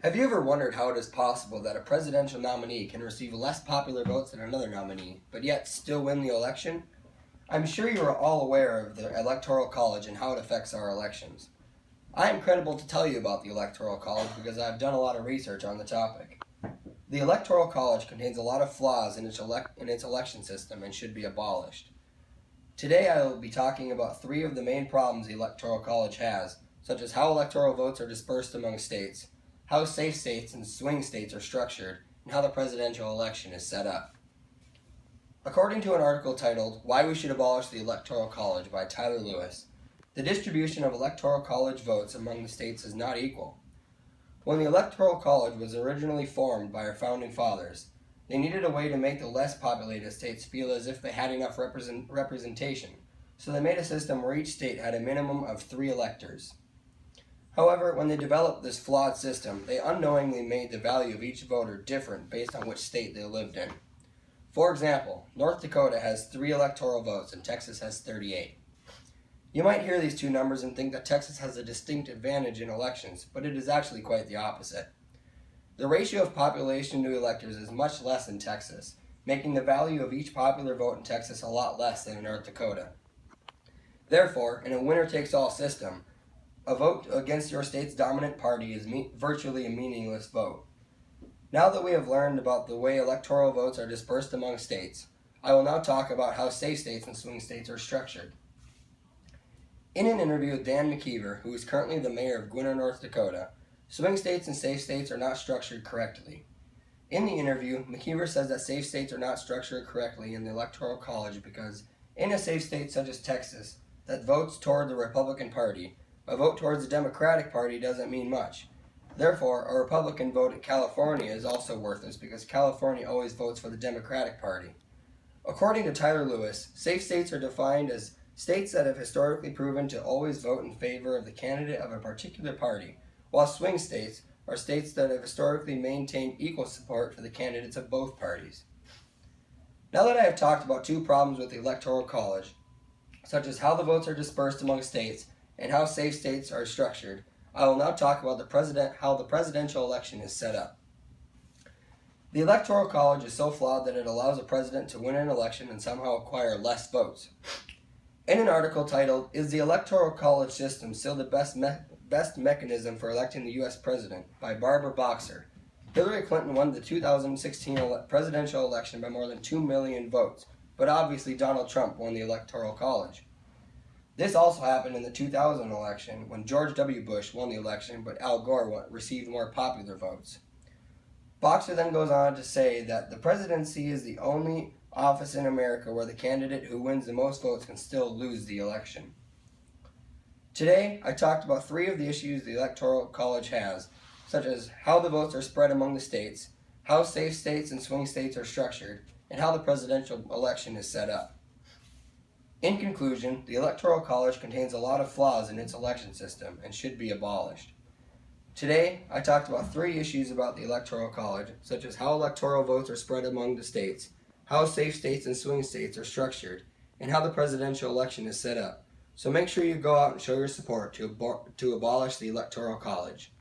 Have you ever wondered how it is possible that a presidential nominee can receive less popular votes than another nominee, but yet still win the election? I'm sure you are all aware of the Electoral College and how it affects our elections. I am credible to tell you about the Electoral College because I have done a lot of research on the topic. The Electoral College contains a lot of flaws in its election system and should be abolished. Today I will be talking about three of the main problems the Electoral College has, such as how electoral votes are dispersed among states, how safe states and swing states are structured, and how the presidential election is set up. According to an article titled Why We Should Abolish the Electoral College by Tyler Lewis, the distribution of electoral college votes among the states is not equal. When the Electoral College was originally formed by our founding fathers, they needed a way to make the less populated states feel as if they had enough representation, so they made a system where each state had a minimum of 3 electors. However, when they developed this flawed system, they unknowingly made the value of each voter different based on which state they lived in. For example, North Dakota has 3 electoral votes and Texas has 38. You might hear these two numbers and think that Texas has a distinct advantage in elections, but it is actually quite the opposite. The ratio of population to electors is much less in Texas, making the value of each popular vote in Texas a lot less than in North Dakota. Therefore, in a winner-takes-all system, a vote against your state's dominant party is virtually a meaningless vote. Now that we have learned about the way electoral votes are dispersed among states, I will now talk about how safe states and swing states are structured. In an interview with Dan McKeever, who is currently the mayor of Gwinnett, North Dakota, swing states and safe states are not structured correctly. In the interview, McKeever says that safe states are not structured correctly in the Electoral College because, in a safe state such as Texas, that votes toward the Republican Party, a vote towards the Democratic Party doesn't mean much. Therefore, a Republican vote in California is also worthless because California always votes for the Democratic Party. According to Tyler Lewis, safe states are defined as states that have historically proven to always vote in favor of the candidate of a particular party, while swing states are states that have historically maintained equal support for the candidates of both parties. Now that I have talked about 2 problems with the Electoral College, such as how the votes are dispersed among states and how safe states are structured, I will now talk about how the presidential election is set up. The Electoral College is so flawed that it allows a president to win an election and somehow acquire less votes. In an article titled, Is the Electoral College System Still the Best Mechanism for Electing the U.S. President? By Barbara Boxer, Hillary Clinton won the 2016 presidential election by more than 2 million votes, but obviously Donald Trump won the Electoral College. This also happened in the 2000 election when George W. Bush won the election, but Al Gore received more popular votes. Boxer then goes on to say that the presidency is the only office in America where the candidate who wins the most votes can still lose the election. Today, I talked about 3 of the issues the Electoral College has, such as how the votes are spread among the states, how safe states and swing states are structured, and how the presidential election is set up. In conclusion, the Electoral College contains a lot of flaws in its election system and should be abolished. Today, I talked about 3 issues about the Electoral College, such as how electoral votes are spread among the states, how safe states and swing states are structured, and how the presidential election is set up. So make sure you go out and show your support to abolish the Electoral College.